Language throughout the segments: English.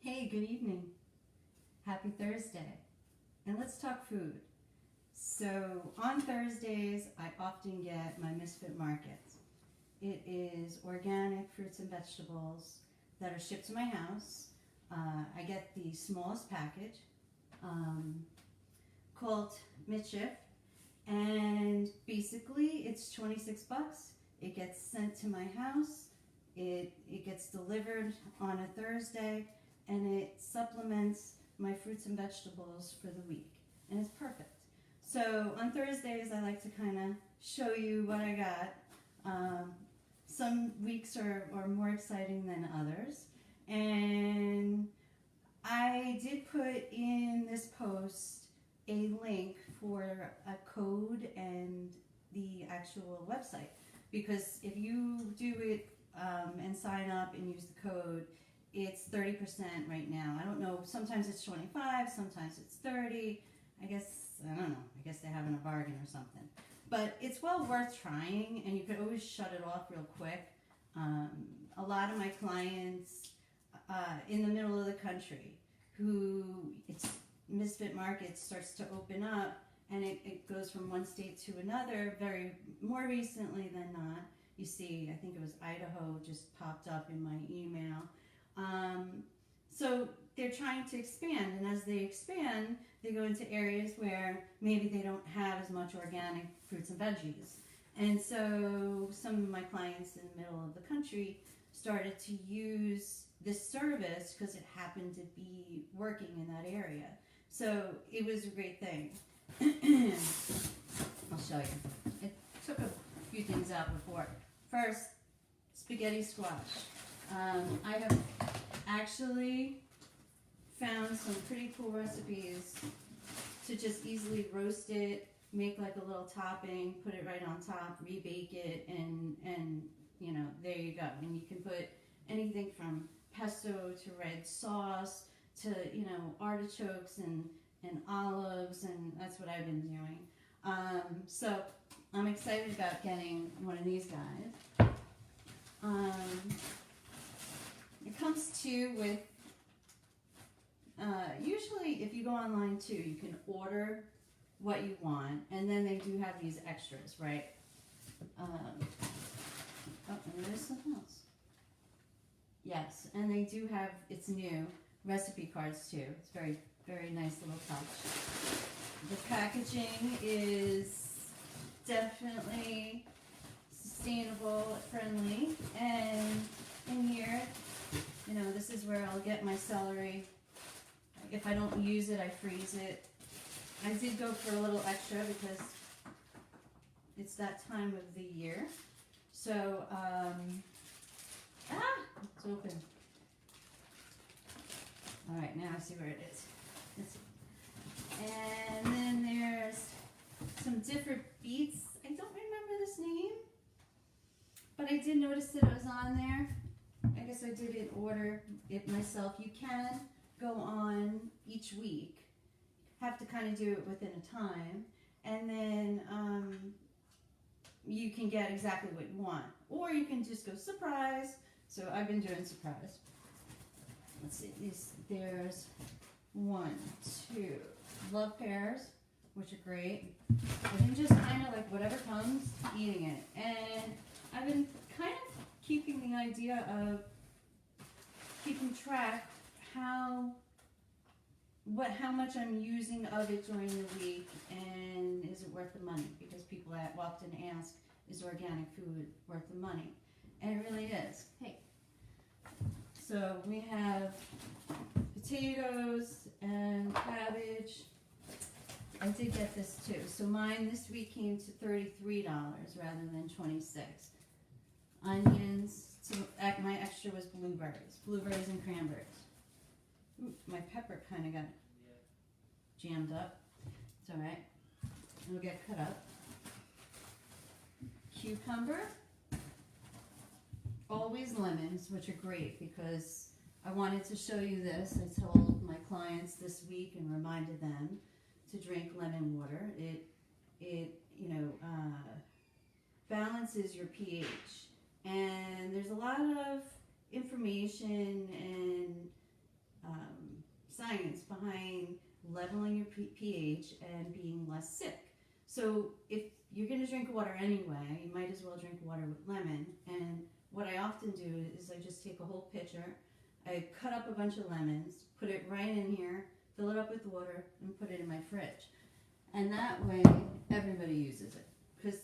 Hey, good evening. Happy Thursday. And let's talk food. So, on Thursdays, I often get my Misfit market. It is organic fruits and vegetables that are shipped to my house. I get the smallest package called Misfit, and basically it's 26 bucks. It gets sent to my house. It gets delivered on a Thursday, and it supplements my fruits and vegetables for the week, and it's perfect. So on Thursdays I like to kind of show you what I got. Some weeks are more exciting than others, and I did put in this post a link for a code and the actual website, because if you do it and sign up and use the code, it's 30% right now. I don't know, sometimes it's 25, sometimes it's 30. I don't know, I guess they're having a bargain or something. But it's well worth trying, and you could always shut it off real quick. A lot of my clients in the middle of the country who it's Misfit Market starts to open up, and it goes from one state to another more recently than not. You see, I think it was Idaho just popped up in my email. So they're trying to expand, and as they expand, they go into areas where maybe they don't have as much organic fruits and veggies. And so some of my clients in the middle of the country started to use this service because it happened to be working in that area. So it was a great thing. I'll show you. It took a few things out before. First, spaghetti squash. I have actually found some pretty cool recipes to just easily roast it, make like a little topping, put it right on top, rebake it, and you know, there you go. And you can put anything from pesto to red sauce to, you know, artichokes and olives, and that's what I've been doing. So I'm excited about getting one of these guys. It comes too with, usually if you go online too, you can order what you want, and then they do have these extras, right? Oh, and there's something else. Yes, and they do have, it's new, recipe cards too. It's very, very nice little touch. The packaging is definitely sustainable, friendly, and in here, you know, this is where I'll get my celery. If I don't use it, I freeze it. I did go for a little extra because it's that time of the year. So, it's open. All right, now I see where it is. And then there's some different beets. I don't remember this name, but I did notice that it was on there. I guess I didn't order it myself. You can go on each week. Have to kind of do it within a time, and then you can get exactly what you want, or you can just go surprise. So I've been doing surprise. Let's see, there's 1, 2, love pears, which are great. And then just kind of like whatever comes, eating it. And I've been kind of keeping the idea of keeping track how much I'm using of it during the week, and is it worth the money? Because people that walked in ask, is organic food worth the money? And it really is. Hey. So we have potatoes and cabbage. I did get this too. So mine this week came to $33 rather than $26. Onions. So my extra was blueberries and cranberries. Ooh, my pepper kind of got jammed up. It's all right. It'll get cut up. Cucumber. Always lemons, which are great because I wanted to show you this. I told my clients this week and reminded them to drink lemon water. It balances your pH, and there's a lot of information and science behind leveling your pH and being less sick. So if you're going to drink water anyway, you might as well drink water with lemon. And what I often do is I just take a whole pitcher, I cut up a bunch of lemons, put it right in here, fill it up with water, and put it in my fridge. And that way, everybody uses it. Because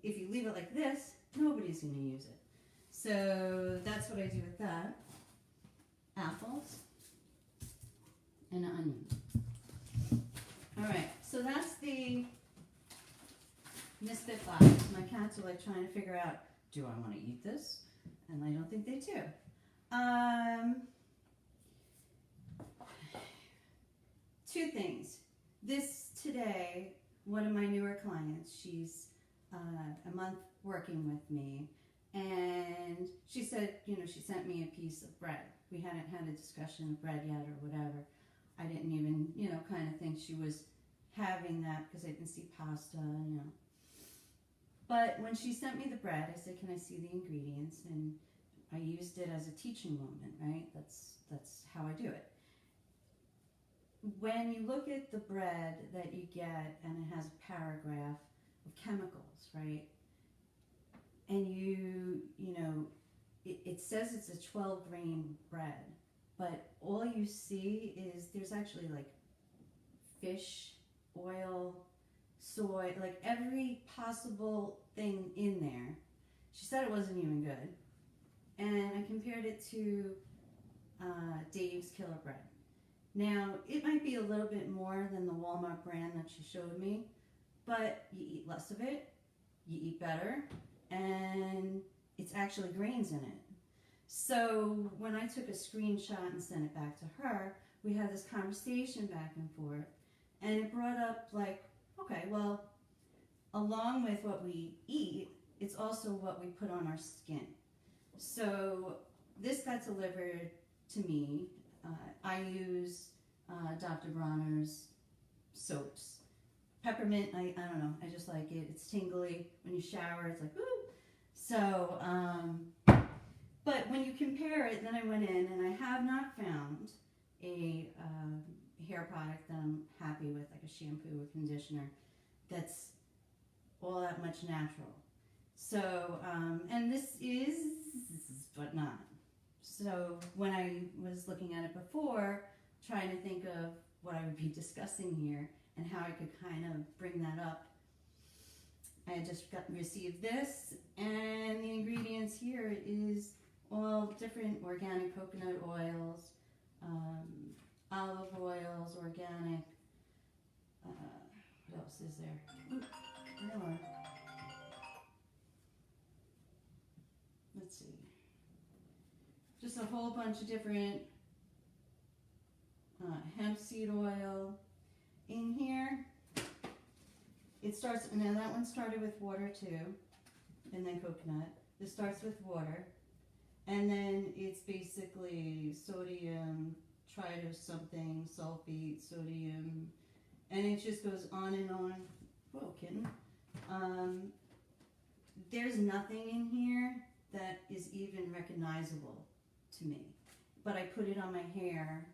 if you leave it like this, nobody's going to use it. So that's what I do with that. Apples and an onion. All right, so that's the Misfit box. My cats are like trying to figure out, do I want to eat this? And I don't think they do. Two things. This today, one of my newer clients, she's a month working with me, and she said, she sent me a piece of bread. We hadn't had a discussion of bread yet or whatever. I didn't even, kind of think she was having that because I didn't see pasta, But when she sent me the bread, I said, can I see the ingredients? And I used it as a teaching moment, right? That's how I do it. When you look at the bread that you get and it has a paragraph of chemicals, right? And it says it's a 12-grain bread, but all you see is there's actually like fish, oil, soy, like every possible thing in there. She said it wasn't even good. And I compared it to Dave's Killer Bread. Now, it might be a little bit more than the Walmart brand that she showed me, but you eat less of it, you eat better, and it's actually grains in it. So when I took a screenshot and sent it back to her, we had this conversation back and forth, and it brought up like, okay, well, along with what we eat, it's also what we put on our skin. So this got delivered to me. I use Dr. Bronner's soaps. Peppermint, I don't know, I just like it. It's tingly. When you shower, it's like, ooh. So, but when you compare it, then I went in and I have not found a hair product that I'm happy with, like a shampoo or conditioner, that's all that much natural. So, and this is, but not. So when I was looking at it before, trying to think of what I would be discussing here and how I could kind of bring that up, I just received this, and the ingredients here is all different organic coconut oils, olive oils, organic, what else is there? Ooh, vanilla. Let's see. Just a whole bunch of different hemp seed oil in here. It starts, now that one started with water too, and then coconut. This starts with water, and then it's basically sodium, something, sulfate, sodium, and it just goes on and on. Whoa, kitten. There's nothing in here that is even recognizable to me, but I put it on my hair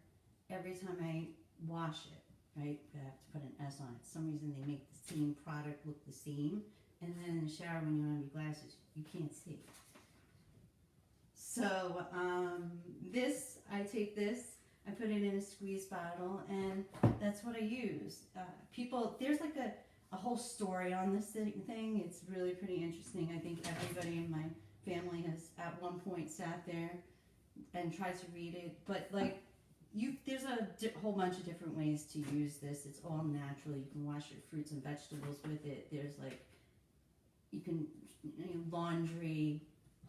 every time I wash it, right? I have to put an S on it. For some reason they make the same product look the same, and then in the shower when you don't have your glasses, you can't see. So this, I take this, I put it in a squeeze bottle, and that's what I use. People, there's like a whole story on this thing. It's really pretty interesting. I think everybody in my family has at one point sat there and tried to read it, but like, there's a whole bunch of different ways to use this. It's all natural. You can wash your fruits and vegetables with it. There's like, you can, laundry,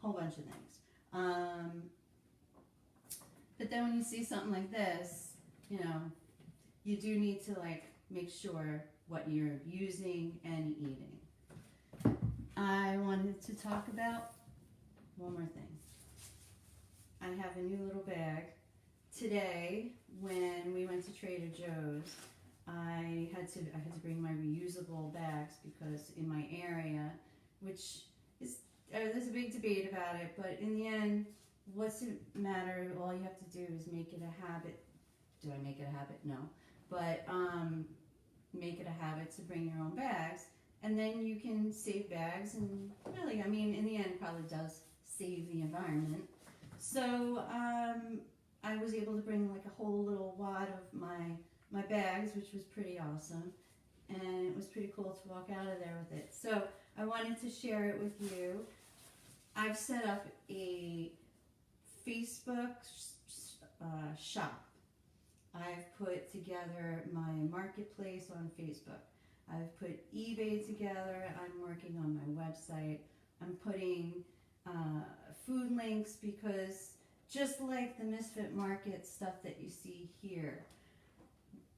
whole bunch of things. But then when you see something like this, you do need to like make sure what you're using and eating. I wanted to talk about one more thing. I have a new little bag. Today, when we went to Trader Joe's, I had to bring my reusable bags because in my area, which is there's a big debate about it, but in the end, what's it matter? All you have to do is make it a habit Do I make it a habit? No. But make it a habit to bring your own bags. And then you can save bags, and really, I mean, in the end, it probably does save the environment. So I was able to bring like a whole little wad of my bags, which was pretty awesome. And it was pretty cool to walk out of there with it. So I wanted to share it with you. I've set up a Facebook shop. I've put together my marketplace on Facebook. I've put eBay together. I'm working on my website. I'm putting food links, because just like the Misfit Market stuff that you see here,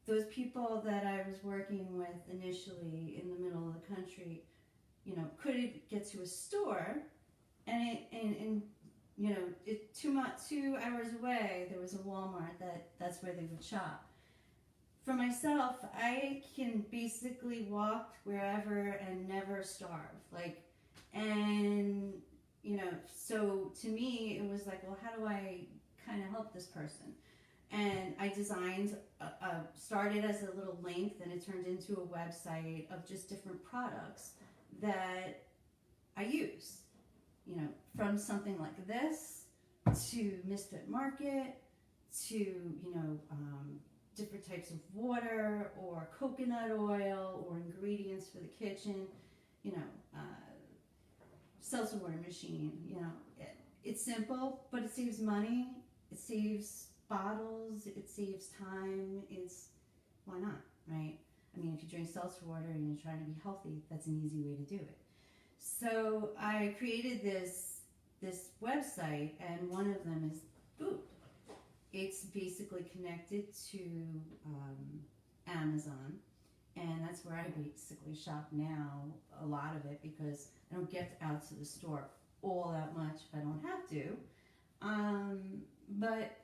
those people that I was working with initially in the middle of the country, you know, couldn't get to a store, and you know, 2 hours away there was a Walmart that's where they would shop. For myself, I can basically walk wherever and never starve. Like, and you know, so to me it was like, well, how do I kind of help this person? And I designed, started as a little link, then it turned into a website of just different products that I use. You know, from something like this to Misfit Market to, you know, different types of water or coconut oil or ingredients for the kitchen, you know, seltzer water machine, you know. It's simple, but it saves money, it saves bottles, it saves time. It's, why not, right? I mean, if you drink seltzer water and you're trying to be healthy, that's an easy way to do it. So I created this website, and one of them is food. It's basically connected to Amazon, and that's where I basically shop now, a lot of it, because I don't get out to the store all that much if I don't have to. But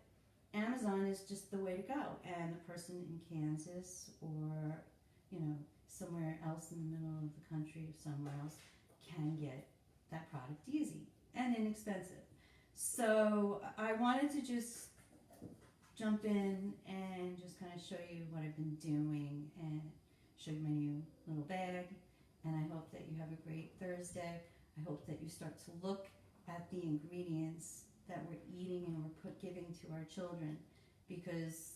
Amazon is just the way to go, and a person in Kansas or, you know, somewhere else in the middle of the country or somewhere else can get that product easy and inexpensive. So I wanted to just jump in and just kind of show you what I've been doing and show you my new little bag. And I hope that you have a great Thursday. I hope that you start to look at the ingredients that we're eating and we're giving to our children, because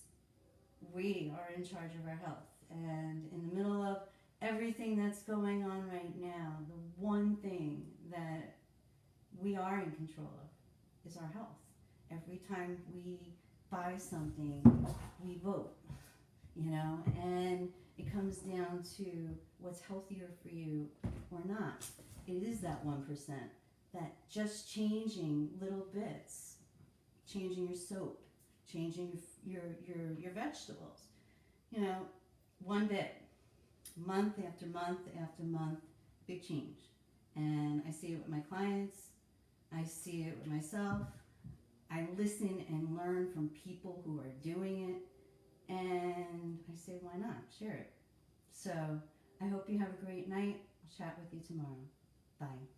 we are in charge of our health. And in the middle of everything that's going on right now, the one thing that we are in control of is our health. Every time we buy something, we vote, you know, and it comes down to what's healthier for you or not. It is that 1%, that just changing little bits, changing your soap, changing your vegetables, you know, one bit, month after month after month, big change. And I see it with my clients, I see it with myself. I listen and learn from people who are doing it, and I say, why not? Share it. So I hope you have a great night. I'll chat with you tomorrow. Bye.